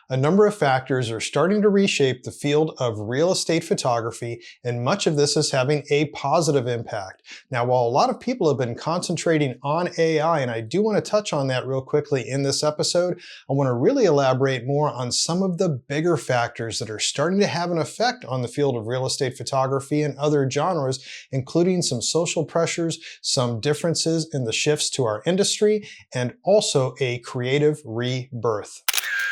A number of factors are starting to reshape the field of real estate photography, and much of this is having a positive impact. Now, while a lot of people have been concentrating on AI, and I do want to touch on that real quickly in this episode, I want to really elaborate more on some of the bigger factors that are starting to have an effect on the field of real estate photography and other genres, including some social pressures, some differences in the shifts to our industry, and also a creative rebirth.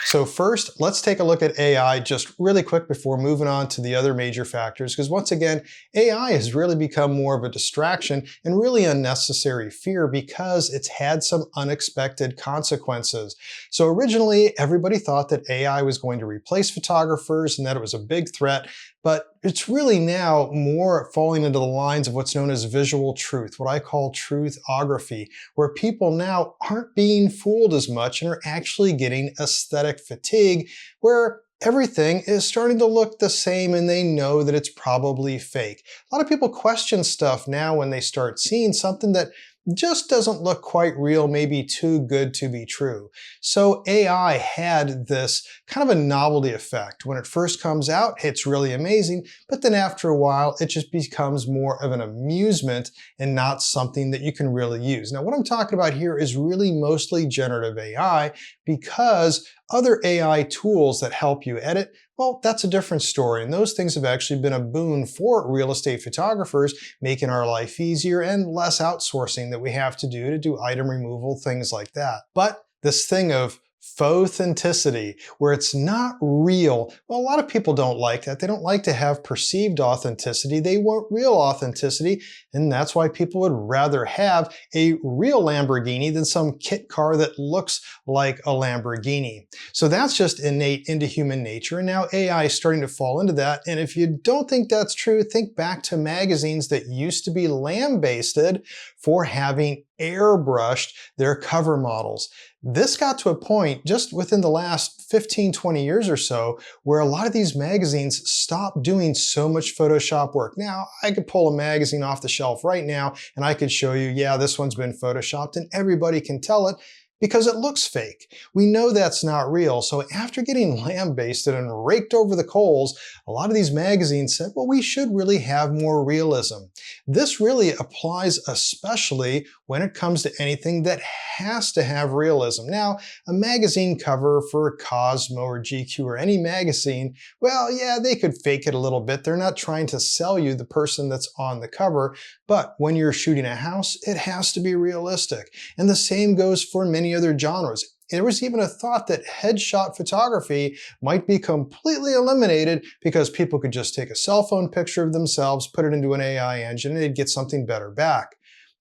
So first, let's take a look at AI just really quick before moving on to the other major factors, because once again, AI has really become more of a distraction and really unnecessary fear because it's had some unexpected consequences. So originally, everybody thought that AI was going to replace photographers and that it was a big threat, but it's really now more falling into the lines of what's known as visual truth, what I call truthography, where people now aren't being fooled as much and are actually getting aesthetic fatigue, where everything is starting to look the same and they know that it's probably fake. A lot of people question stuff now when they start seeing something that just doesn't look quite real, maybe too good to be true. So AI had this kind of a novelty effect. When it first comes out, it's really amazing, but then after a while, it just becomes more of an amusement and not something that you can really use. Now, what I'm talking about here is really mostly generative AI, because other AI tools that help you edit, well, that's a different story, and those things have actually been a boon for real estate photographers, making our life easier and less outsourcing that we have to do item removal, things like that. But this thing of faux-authenticity, where it's not real, well, a lot of people don't like that. They don't like to have perceived authenticity. They want real authenticity, and that's why people would rather have a real Lamborghini than some kit car that looks like a Lamborghini. So that's just innate into human nature, and now AI is starting to fall into that. And if you don't think that's true, think back to magazines that used to be lambasted for having airbrushed their cover models. This got to a point just within the last 15, 20 years or so where a lot of these magazines stopped doing so much Photoshop work. Now, I could pull a magazine off the shelf right now and I could show you, yeah, this one's been Photoshopped, and everybody can tell it because it looks fake. We know that's not real. So after getting lambasted and raked over the coals, a lot of these magazines said, well, we should really have more realism. This really applies especially when it comes to anything that has to have realism. Now, a magazine cover for Cosmo or GQ or any magazine, well, yeah, they could fake it a little bit. They're not trying to sell you the person that's on the cover, but when you're shooting a house, it has to be realistic. And the same goes for many other genres. There was even a thought that headshot photography might be completely eliminated because people could just take a cell phone picture of themselves, put it into an AI engine, and they'd get something better back.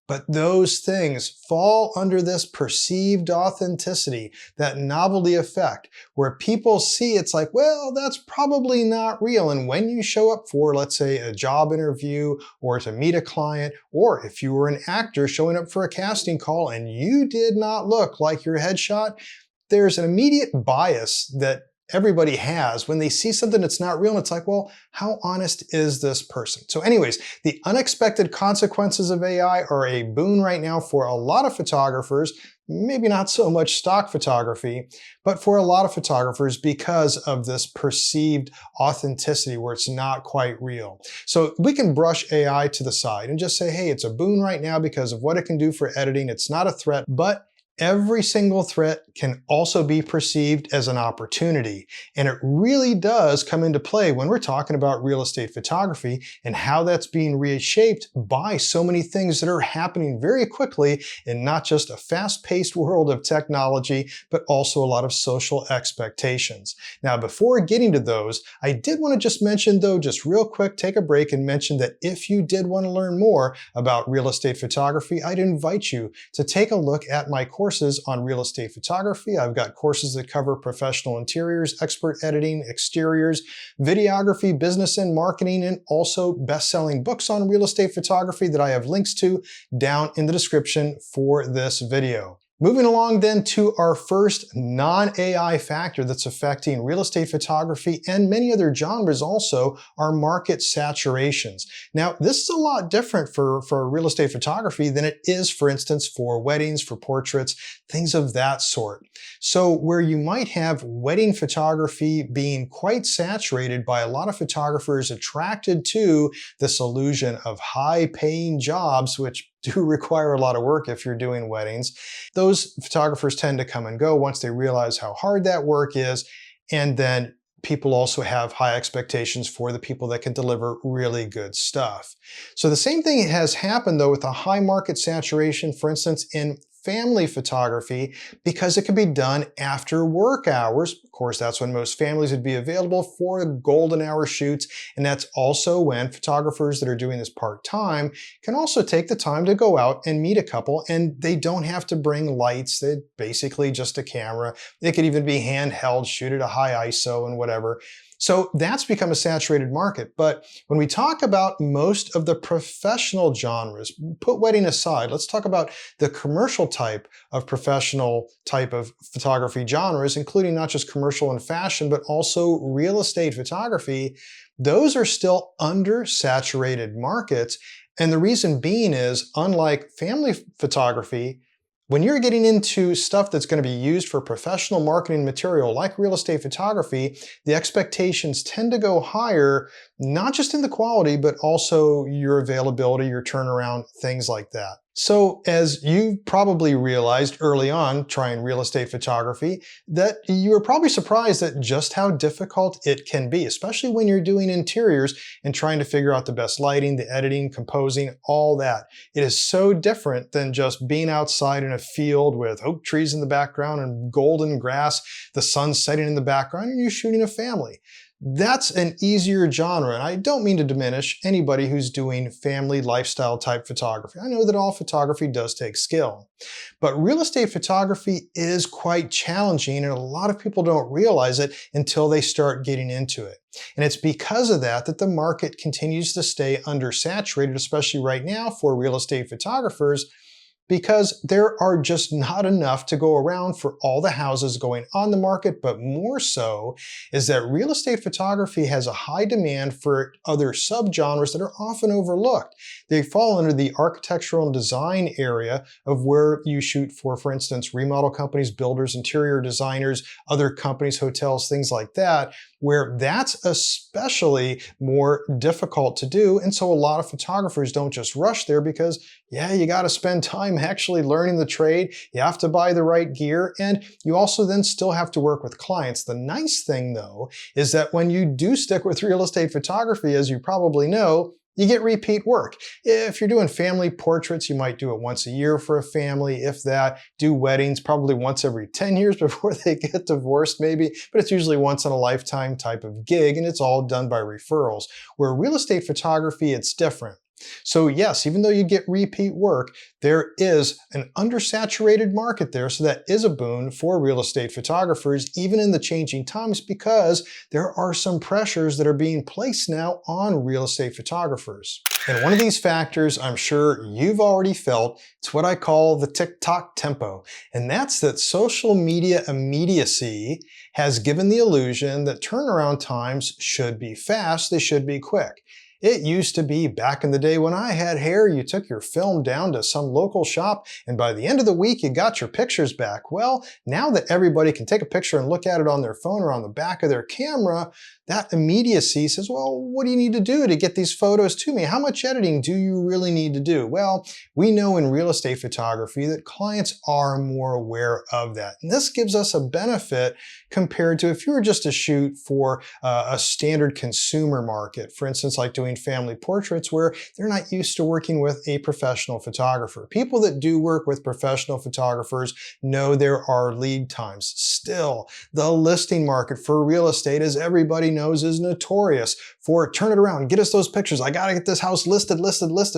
But those things fall under this perceived authenticity, that novelty effect, where people see it's like, well, that's probably not real. And when you show up for, let's say, a job interview or to meet a client, or if you were an actor showing up for a casting call and you did not look like your headshot, there's an immediate bias that everybody has when they see something that's not real, and it's like, well, how honest is this person? So anyways, the unexpected consequences of AI are a boon right now for a lot of photographers, maybe not so much stock photography, but for a lot of photographers because of this perceived authenticity where it's not quite real. So we can brush AI to the side and just say, hey, it's a boon right now because of what it can do for editing. It's not a threat, but every single threat can also be perceived as an opportunity. And it really does come into play when we're talking about real estate photography and how that's being reshaped by so many things that are happening very quickly in not just a fast-paced world of technology, but also a lot of social expectations. Now, before getting to those, I did want to just mention though, just real quick, take a break and mention that if you did want to learn more about real estate photography, I'd invite you to take a look at my courses on real estate photography. I've got courses that cover professional interiors, expert editing, exteriors, videography, business and marketing, and also best-selling books on real estate photography that I have links to down in the description for this video. Moving along then to our first non-AI factor that's affecting real estate photography and many other genres also are market saturations. Now, this is a lot different for real estate photography than it is, for instance, for weddings, for portraits, things of that sort. So where you might have wedding photography being quite saturated by a lot of photographers attracted to this illusion of high-paying jobs, which do require a lot of work if you're doing weddings, those photographers tend to come and go once they realize how hard that work is. And then people also have high expectations for the people that can deliver really good stuff. So the same thing has happened though with a high market saturation, for instance, in family photography, because it can be done after work hours. Of course, that's when most families would be available for the golden hour shoots. And that's also when photographers that are doing this part-time can also take the time to go out and meet a couple, and they don't have to bring lights. They're basically just a camera. It could even be handheld, shoot at a high ISO and whatever. So that's become a saturated market. But when we talk about most of the professional genres, put wedding aside, let's talk about the commercial type of professional type of photography genres, including not just commercial and fashion, but also real estate photography. Those are still undersaturated markets. And the reason being is, unlike family photography, when you're getting into stuff that's going to be used for professional marketing material like real estate photography, the expectations tend to go higher, not just in the quality, but also your availability, your turnaround, things like that. So as you probably realized early on trying real estate photography, that you were probably surprised at just how difficult it can be, especially when you're doing interiors and trying to figure out the best lighting, the editing, composing, all that. It is so different than just being outside in a field with oak trees in the background and golden grass, the sun setting in the background, and you're shooting a family. That's an easier genre, and I don't mean to diminish anybody who's doing family lifestyle type photography. I know that all photography does take skill, but real estate photography is quite challenging, and a lot of people don't realize it until they start getting into it. And it's because of that that the market continues to stay undersaturated, especially right now for real estate photographers, because there are just not enough to go around for all the houses going on the market, but more so is that real estate photography has a high demand for other subgenres that are often overlooked. They fall under the architectural and design area of where you shoot for instance, remodel companies, builders, interior designers, other companies, hotels, things like that, where that's especially more difficult to do. And so a lot of photographers don't just rush there because, yeah, you got to spend time actually learning the trade. You have to buy the right gear, and you also then still have to work with clients. The nice thing though is that when you do stick with real estate photography, as you probably know, you get repeat work. If you're doing family portraits, you might do it once a year for a family, if that. Do weddings probably once every 10 years before they get divorced maybe, but it's usually once in a lifetime type of gig, and it's all done by referrals. Where real estate photography, it's different. So yes, even though you get repeat work, there is an undersaturated market there, so that is a boon for real estate photographers, even in the changing times, because there are some pressures that are being placed now on real estate photographers. And one of these factors I'm sure you've already felt, it's what I call the TikTok tempo. And that's that social media immediacy has given the illusion that turnaround times should be fast, they should be quick. It used to be back in the day when I had hair, you took your film down to some local shop, and by the end of the week, you got your pictures back. Well, now that everybody can take a picture and look at it on their phone or on the back of their camera, that immediacy says, well, what do you need to do to get these photos to me? How much editing do you really need to do? Well, we know in real estate photography that clients are more aware of that. And this gives us a benefit compared to if you were just to shoot for a standard consumer market, for instance, like doing family portraits where they're not used to working with a professional photographer. People that do work with professional photographers know there are lead times. Still, the listing market for real estate, as everybody knows, is notorious for turn it around, get us those pictures. I got to get this house listed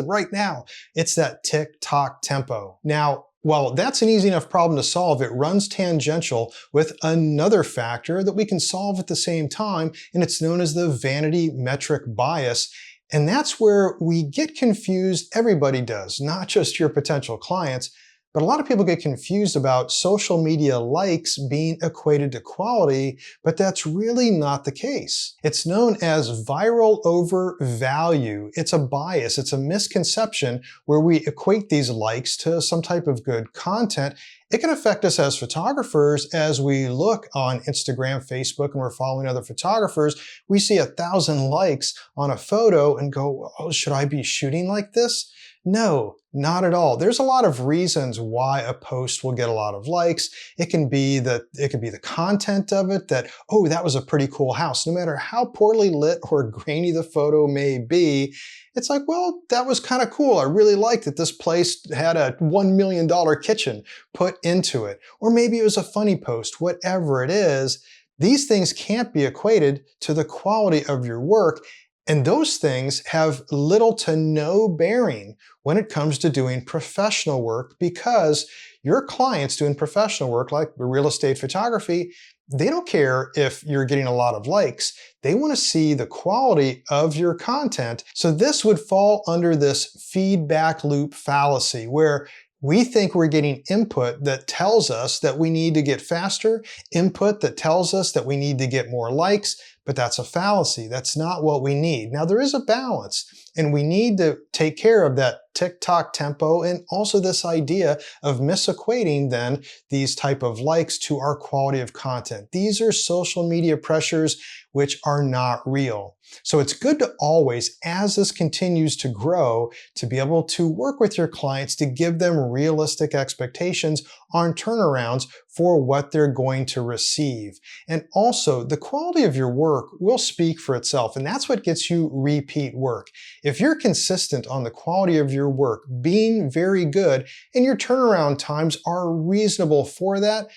right now. It's that tick-tock tempo. Now, while that's an easy enough problem to solve, it runs tangential with another factor that we can solve at the same time, and it's known as the vanity metric bias. And that's where we get confused, everybody does, not just your potential clients, But a lot of people get confused about social media likes being equated to quality, but that's really not the case. It's known as viral over value. It's a bias, it's a misconception where we equate these likes to some type of good content. It can affect us as photographers as we look on Instagram, Facebook, and we're following other photographers. We see 1,000 likes on a photo and go, oh, should I be shooting like this? No, not at all. There's a lot of reasons why a post will get a lot of likes. It can be the content of it, that, oh, that was a pretty cool house. No matter how poorly lit or grainy the photo may be, it's like, well, that was kind of cool. I really liked that this place had a $1 million kitchen put into it. Or maybe it was a funny post, whatever it is. These things can't be equated to the quality of your work. And those things have little to no bearing when it comes to doing professional work, because your clients doing professional work like real estate photography, they don't care if you're getting a lot of likes. They want to see the quality of your content. So this would fall under this feedback loop fallacy, where we think we're getting input that tells us that we need to get faster, input that tells us that we need to get more likes, but that's a fallacy. That's not what we need. Now, there is a balance, and we need to take care of that TikTok tempo and also this idea of misequating then these type of likes to our quality of content. These are social media pressures which are not real. So it's good to always, as this continues to grow, to be able to work with your clients to give them realistic expectations on turnarounds for what they're going to receive. And also, the quality of your work will speak for itself, and that's what gets you repeat work. If you're consistent on the quality of your work being very good, and your turnaround times are reasonable for that,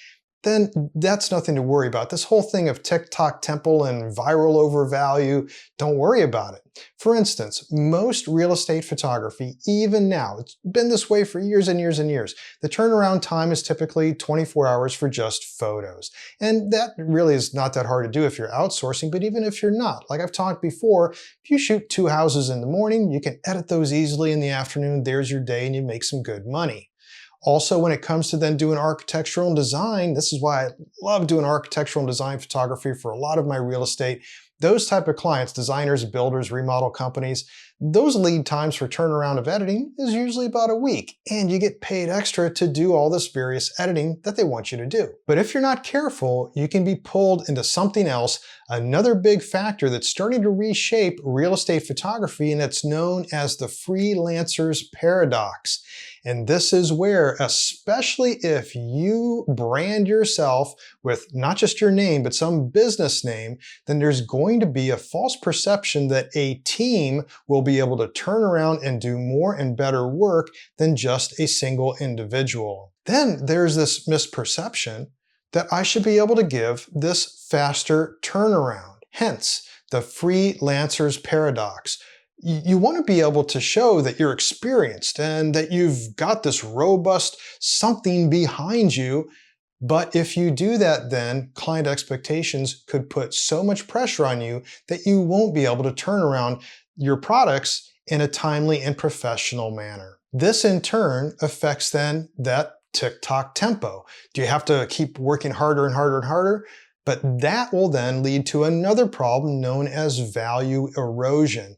then that's nothing to worry about. This whole thing of TikTok tempo and viral over value, don't worry about it. For instance, most real estate photography, even now, it's been this way for years and years and years. The turnaround time is typically 24 hours for just photos. And that really is not that hard to do if you're outsourcing, but even if you're not, like I've talked before, if you shoot 2 houses in the morning, you can edit those easily in the afternoon, there's your day, and you make some good money. Also, when it comes to then doing architectural and design, this is why I love doing architectural and design photography for a lot of my real estate. Those type of clients, designers, builders, remodel companies, those lead times for turnaround of editing is usually about a week, and you get paid extra to do all this various editing that they want you to do. But if you're not careful, you can be pulled into something else, another big factor that's starting to reshape real estate photography, and it's known as the freelancer's paradox. And this is where, especially if you brand yourself with not just your name, but some business name, then there's going to be a false perception that a team will be able to turn around and do more and better work than just a single individual. Then there's this misperception that I should be able to give this faster turnaround. Hence, the freelancer's paradox. You want to be able to show that you're experienced and that you've got this robust something behind you. But if you do that, then client expectations could put so much pressure on you that you won't be able to turn around your products in a timely and professional manner. This in turn affects then that TikTok tempo. Do you have to keep working harder and harder and harder? But that will then lead to another problem known as value erosion.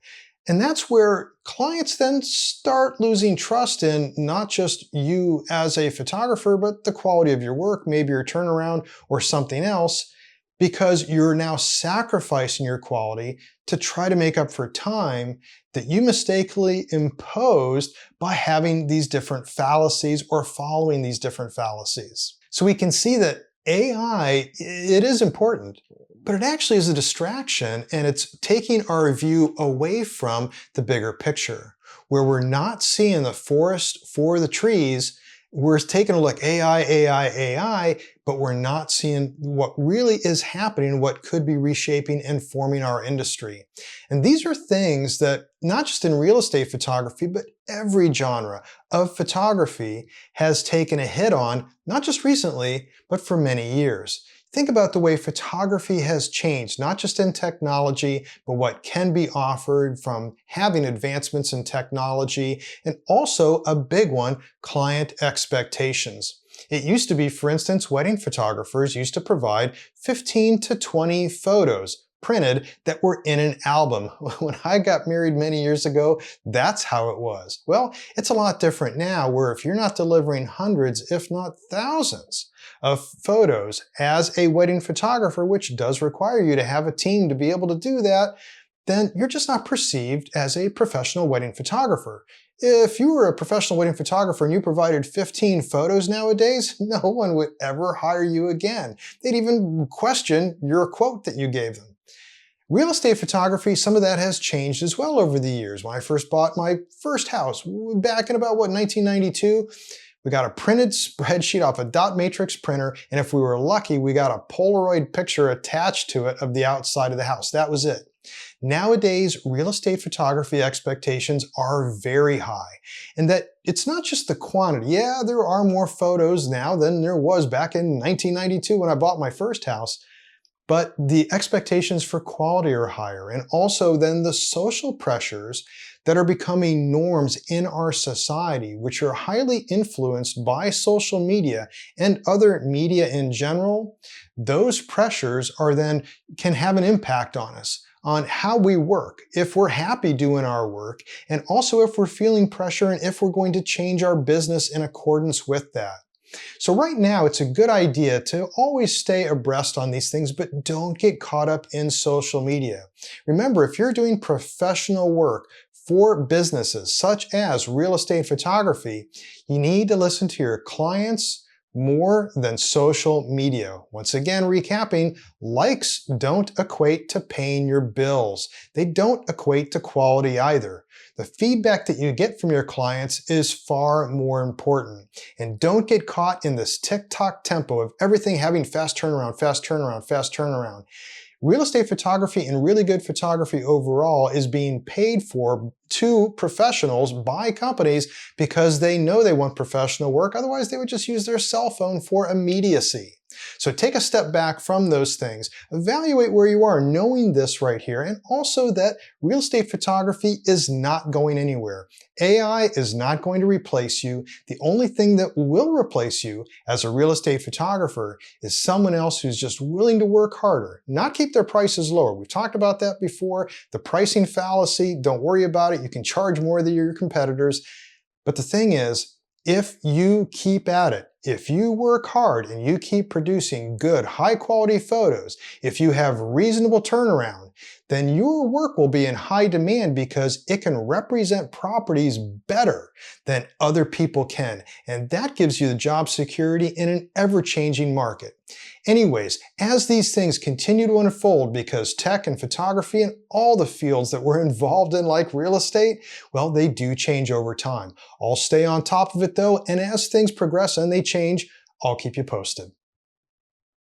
And that's where clients then start losing trust in not just you as a photographer, but the quality of your work, maybe your turnaround or something else, because you're now sacrificing your quality to try to make up for time that you mistakenly imposed by having these different fallacies or following these different fallacies. So we can see that AI, it is important, but it actually is a distraction, and it's taking our view away from the bigger picture, where we're not seeing the forest for the trees. We're taking a look, AI, AI, AI, but we're not seeing what really is happening, what could be reshaping and forming our industry. And these are things that, not just in real estate photography, but every genre of photography has taken a hit on, not just recently, but for many years. Think about the way photography has changed, not just in technology, but what can be offered from having advancements in technology, and also a big one, client expectations. It used to be, for instance, wedding photographers used to provide 15 to 20 photos printed that were in an album. When I got married many years ago, that's how it was. Well, it's a lot different now, where if you're not delivering hundreds, if not thousands, of photos as a wedding photographer, which does require you to have a team to be able to do that, then you're just not perceived as a professional wedding photographer. If you were a professional wedding photographer and you provided 15 photos nowadays, no one would ever hire you again. They'd even question your quote that you gave them. Real estate photography, some of that has changed as well over the years. When I first bought my first house, back in about, 1992, we got a printed spreadsheet off a dot matrix printer, and if we were lucky, we got a Polaroid picture attached to it of the outside of the house. That was it. Nowadays, real estate photography expectations are very high, and that it's not just the quantity. Yeah, there are more photos now than there was back in 1992 when I bought my first house, but the expectations for quality are higher, and also then the social pressures that are becoming norms in our society, which are highly influenced by social media and other media in general. Those pressures can have an impact on us, on how we work, if we're happy doing our work, and also if we're feeling pressure and if we're going to change our business in accordance with that. So right now, it's a good idea to always stay abreast on these things, but don't get caught up in social media. Remember, if you're doing professional work for businesses such as real estate photography, you need to listen to your clients more than social media. Once again, recapping, likes don't equate to paying your bills. They don't equate to quality either. The feedback that you get from your clients is far more important. And don't get caught in this TikTok tempo of everything having fast turnaround, fast turnaround, fast turnaround. Real estate photography and really good photography overall is being paid for to professionals by companies because they know they want professional work. Otherwise, they would just use their cell phone for immediacy. So take a step back from those things, evaluate where you are, knowing this right here, and also that real estate photography is not going anywhere. AI is not going to replace you. The only thing that will replace you as a real estate photographer is someone else who's just willing to work harder, not keep their prices lower. We've talked about that before. The pricing fallacy, don't worry about it. You can charge more than your competitors. But the thing is, if you keep at it, if you work hard and you keep producing good, high-quality photos, if you have reasonable turnaround, then your work will be in high demand because it can represent properties better than other people can. And that gives you the job security in an ever-changing market. Anyways, as these things continue to unfold, because tech and photography and all the fields that we're involved in, like real estate, well, they do change over time. I'll stay on top of it though, and as things progress and they change, I'll keep you posted.